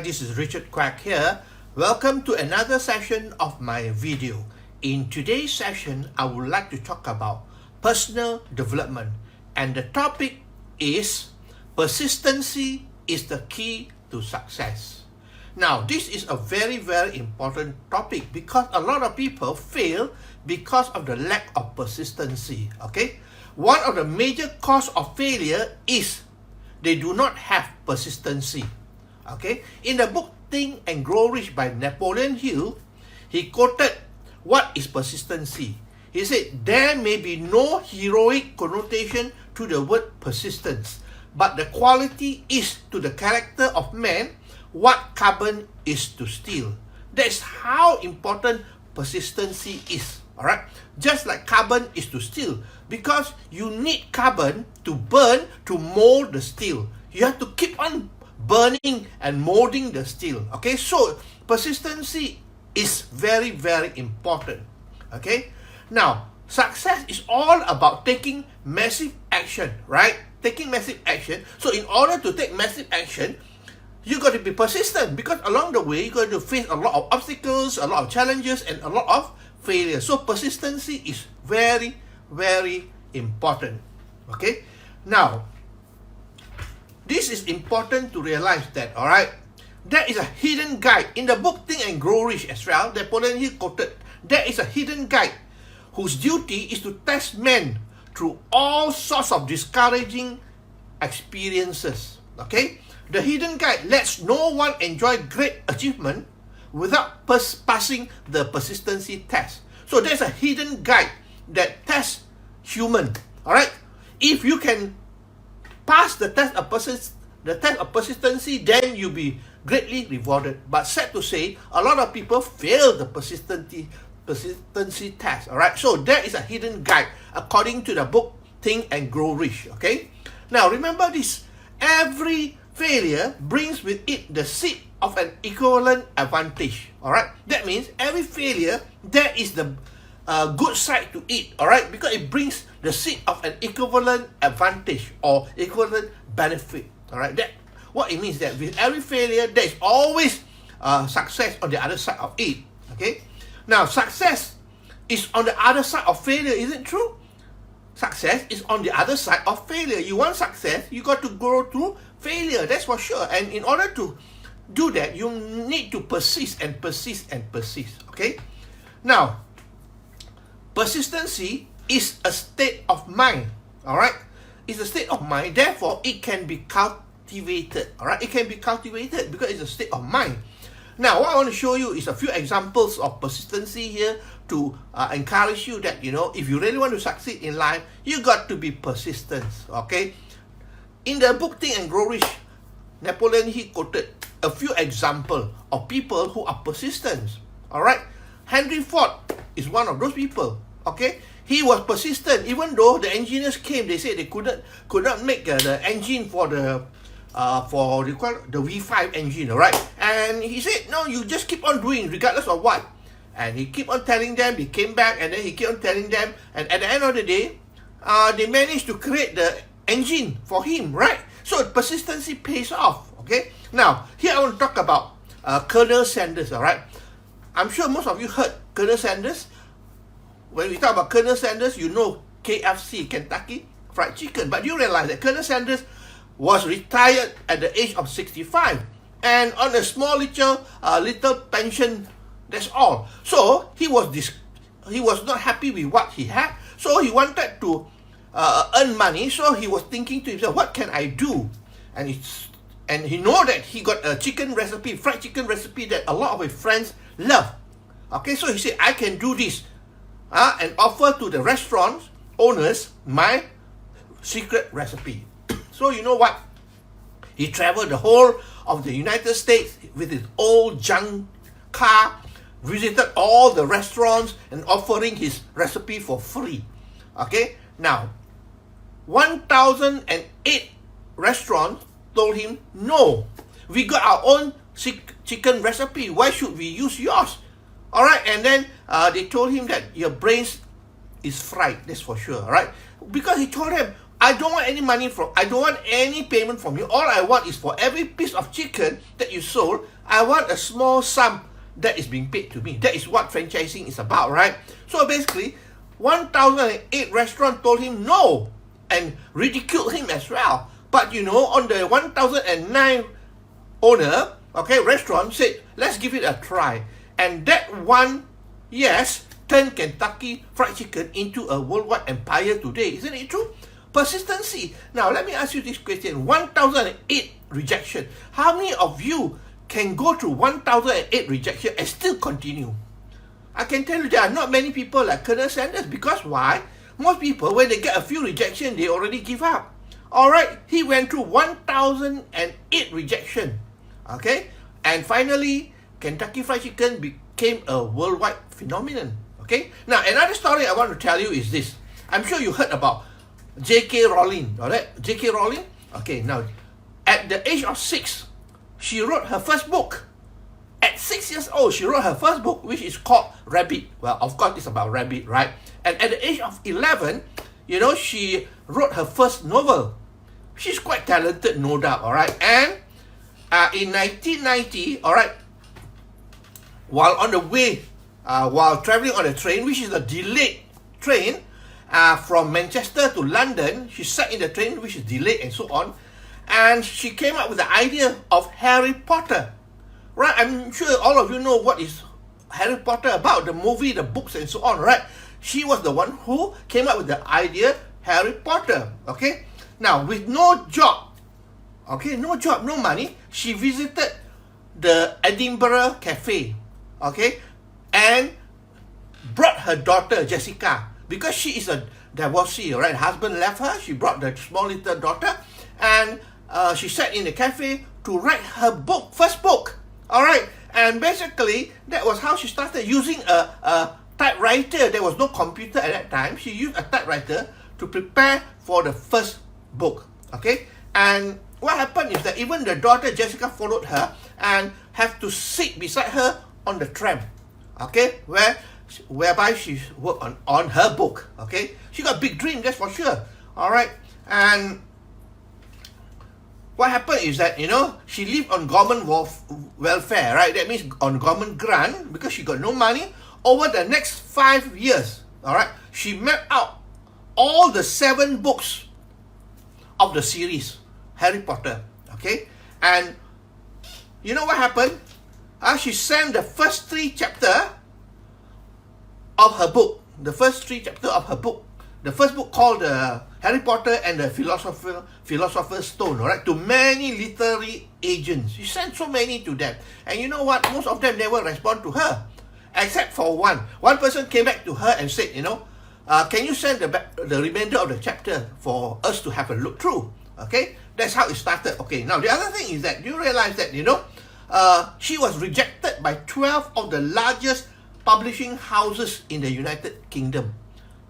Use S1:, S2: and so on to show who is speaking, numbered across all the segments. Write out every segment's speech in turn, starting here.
S1: this is Richard Quek here. Welcome to another session of my video. In today's session, I would like to talk about personal development, and the topic is persistency is the key to success. Now, this is a very important topic because a lot of people fail because of the lack of persistency. Okay, one of the major cause of failure is they do not have persistency. Okay, in the book Think and Grow Rich by Napoleon Hill, he quoted what is persistency. He said, there may be no heroic connotation to the word persistence, but the quality is to the character of man what carbon is to steel. That's how important persistency is. Alright, just like carbon is to steel, because you need carbon to burn to mold the steel. You have to keep on burning and molding the steel. Okay, so persistency is very important. Okay, now success is all about taking massive action, right? Taking massive action. So in order to take massive action, you got to be persistent, because along the way you're going to face a lot of obstacles, a lot of challenges, and a lot of failure. So persistency is very important. Okay, now this is important to realize that, alright, there is a hidden guide in the book Think and Grow Rich as well. Napoleon Hill quoted, there is a hidden guide whose duty is to test men through all sorts of discouraging experiences. Okay, the hidden guide lets no one enjoy great achievement without passing the persistency test. So there's a hidden guide that tests human. Alright, if you can pass the test of persistency, then you'll be greatly rewarded. But sad to say, a lot of people fail the persistency test. Alright, so there is a hidden guide according to the book Think and Grow Rich. Okay, now remember this: every failure brings with it the seed of an equivalent advantage. Alright, that means every failure, there is the good side to it. Alright, because it brings the seed of an equivalent advantage or equivalent benefit. Alright, that what it means, that with every failure there is always success on the other side of it. Okay, now success is on the other side of failure, isn't it true? Success is on the other side of failure. You want success, you got to go through failure, that's for sure. And in order to do that, you need to persist. Okay, now persistency is a state of mind. Alright, it's a state of mind, therefore it can be cultivated. Alright, it can be cultivated because it's a state of mind. Now what I want to show you is a few examples of persistency here to encourage you that, you know, if you really want to succeed in life, you got to be persistent. Okay, in the book Think and Grow Rich, Napoleon Hill quoted a few examples of people who are persistent. Alright, Henry Ford is one of those people. Okay, he was persistent even though the engineers came. They said they could not make the engine for the V5 engine. Alright, and he said, no, you just keep on doing regardless of what. And he keep on telling them. He came back and then he kept on telling them, and at the end of the day, they managed to create the engine for him. Right, so persistency pays off. Okay, now here I want to talk about Colonel Sanders. Alright, I'm sure most of you heard Colonel Sanders. When we talk about Colonel Sanders, you know KFC, Kentucky Fried Chicken. But you realize that Colonel Sanders was retired at the age of 65 and on a small little pension. That's all. So he was not happy with what he had. So he wanted to earn money. So he was thinking to himself, what can I do? And he know that he got a fried chicken recipe that a lot of his friends love. Okay, so he said, I can do this. And offer to the restaurant owners my secret recipe. So you know what? He traveled the whole of the United States with his old junk car, visited all the restaurants and offering his recipe for free. Okay, now 1008 restaurants told him, no, we got our own chicken recipe, why should we use yours? Alright, and then they told him that your brains is fried, that's for sure. Alright, because he told them, I don't want any money I don't want any payment from you. All I want is for every piece of chicken that you sold, I want a small sum that is being paid to me. That is what franchising is about, right? So basically, 1008 restaurant told him no and ridiculed him as well. But you know, on the 1009 owner, okay, restaurant said, let's give it a try. And that one, yes, turned Kentucky Fried Chicken into a worldwide empire today. Isn't it true? Persistency. Now, let me ask you this question. 1008 rejection. How many of you can go through 1008 rejection and still continue? I can tell you there are not many people like Colonel Sanders. Because why? Most people, when they get a few rejection, they already give up. Alright, he went through 1008 rejection. Okay? And finally, Kentucky Fried Chicken became a worldwide phenomenon. Okay? Now, another story I want to tell you is this. I'm sure you heard about J.K. Rowling. Alright? J.K. Rowling? Okay, now, at the age of 6, she wrote her first book. At 6 years old, she wrote her first book, which is called Rabbit. Well, of course, it's about rabbit, right? And at the age of 11, you know, she wrote her first novel. She's quite talented, no doubt, alright? And in 1990, alright, while on the way, while traveling on a train, which is a delayed train, from Manchester to London, she sat in the train, which is delayed and so on, and she came up with the idea of Harry Potter. Right? I'm sure all of you know what is Harry Potter about, the movie, the books, and so on, right? She was the one who came up with the idea, Harry Potter, okay? Now, with no job, okay, no job, no money, she visited the Edinburgh Cafe, okay, and brought her daughter, Jessica, because she is a divorcee, right? Husband left her, she brought the small little daughter, and she sat in the cafe to write her book, first book, all right? And basically, that was how she started, using a typewriter. There was no computer at that time. She used a typewriter to prepare for the first book, okay? And what happened is that even the daughter, Jessica, followed her and have to sit beside her on the tram, okay? Whereby she worked on her book, okay? She got a big dream, that's for sure, all right? And what happened is that, you know, she lived on government welfare, right? That means on government grant, because she got no money. Over the next 5 years, all right, she mapped out all the 7 books of the series, Harry Potter, okay? And you know what happened? She sent the first 3 chapters of her book. The first 3 chapters of her book. The first book called Harry Potter and the Philosopher's Stone, all right, to many literary agents. She sent so many to them. And you know what? Most of them never respond to her, except for one. One person came back to her and said, you know, can you send the remainder of the chapter for us to have a look through? Okay, that's how it started. Okay, now the other thing is that you realize that, you know, she was rejected by 12 of the largest publishing houses in the United Kingdom.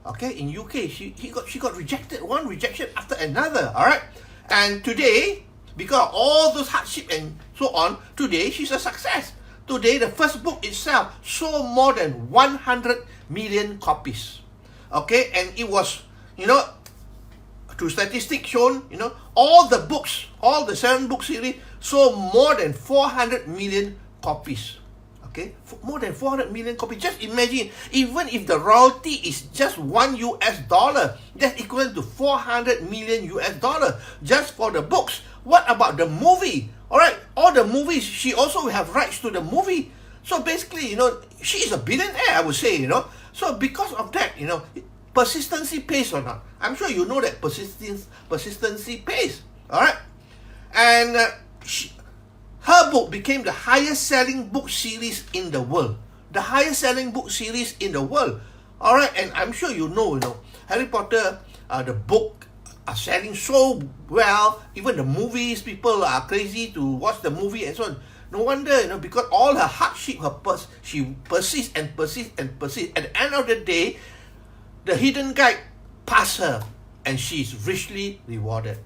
S1: Okay, in UK, she got rejected, one rejection after another, all right? And today, because of all those hardship and so on, today she's a success. Today, the first book itself sold more than 100 million copies. Okay, and it was, you know, to statistics shown, you know, all the books, all the 7 book series sold more than 400 million copies. Okay, more than 400 million copies. Just imagine, even if the royalty is just $1 US, that's equivalent to 400 million US just for the books. What about the movie? All right, all the movies, she also will have rights to the movie. So basically, you know, she is a billionaire, I would say, you know. So because of that, you know, persistency pays or not? I'm sure you know that persistency pays. All right, and her book became the highest selling book series in the world. The highest selling book series in the world. Alright, and I'm sure you know, Harry Potter, the book are selling so well. Even the movies, people are crazy to watch the movie and so on. No wonder, you know, because all her hardship, she persists and persists and persists. At the end of the day, the hidden guide passed her and she is richly rewarded.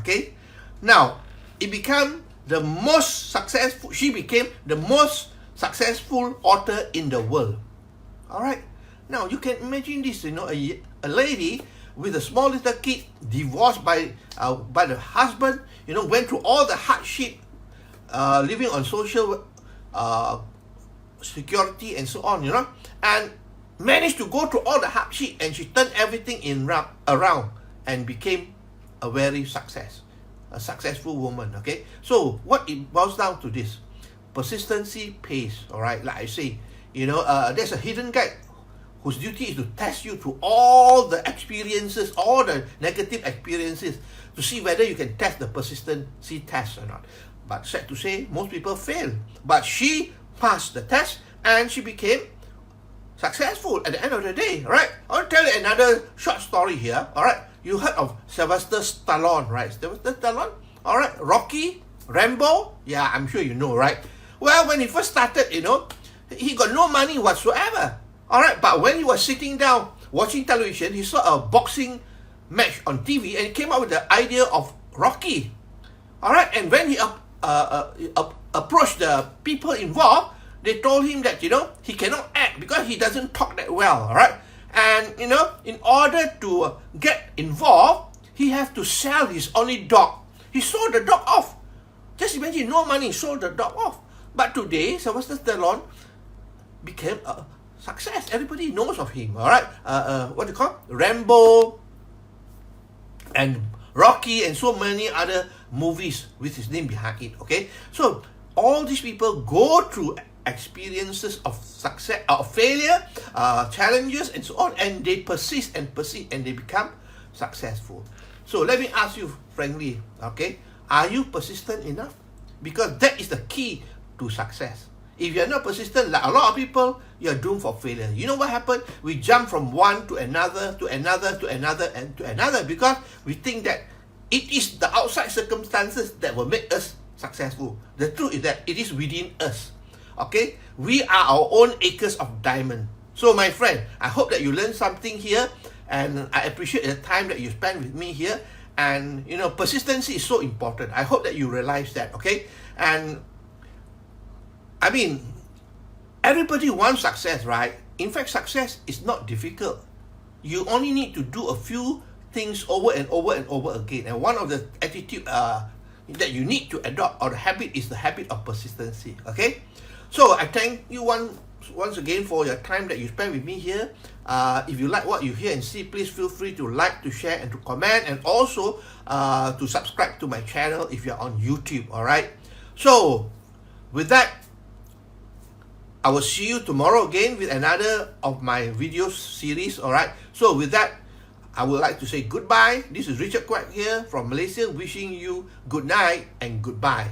S1: Okay? Now, it became the most successful, she became the most successful author in the world. Alright, now you can imagine this, you know, a lady with a small little kid, divorced by the husband, went through all the hardship, living on social security and so on, and managed to go through all the hardship, and she turned everything around and became a very successful woman. Okay, so what it boils down to this: persistency pays. All right, like I say, there's a hidden guide whose duty is to test you through all the experiences, all the negative experiences, to see whether you can test the persistency test or not. But sad to say, most people fail. But she passed the test and she became successful at the end of the day, right? I'll tell you another short story here, all right? You heard of Sylvester Stallone, right? Sylvester Stallone, all right? Rocky, Rambo, yeah, I'm sure you know, right? Well, when he first started, he got no money whatsoever, all right? But when he was sitting down watching television, he saw a boxing match on TV and he came up with the idea of Rocky, all right? And when he approached the people involved, they told him that, he cannot act because he doesn't talk that well, all right? And, in order to get involved, he has to sell his only dog. He sold the dog off. Just imagine, no money, sold the dog off. But today, Sylvester Stallone became a success. Everybody knows of him, all right? What do you call? Rambo and Rocky and so many other movies with his name behind it, okay? So, all these people go through experiences of success, of failure, challenges and so on, and they persist and they become successful. So let me ask you frankly, okay, are you persistent enough? Because that is the key to success. If you're not persistent, like a lot of people, you're doomed for failure. You know what happened? We jump from one to another, to another, to another, and to another, because we think that it is the outside circumstances that will make us successful. The truth is that it is within us. Okay, we are our own acres of diamond. So my friend, I hope that you learned something here, and I appreciate the time that you spent with me here. And persistency is so important. I hope that you realize that, okay? And I mean, everybody wants success, right? In fact, success is not difficult. You only need to do a few things over and over and over again. And one of the attitude that you need to adopt, or the habit, is the habit of persistency, okay? So I thank you once again for your time that you spent with me here. If you like what you hear and see, please feel free to like, to share, and to comment, and also to subscribe to my channel if you're on YouTube, all right? So with that, I will see you tomorrow again with another of my video series, all right? So with that, I would like to say goodbye. This is Richard Quek here from Malaysia, wishing you good night and goodbye.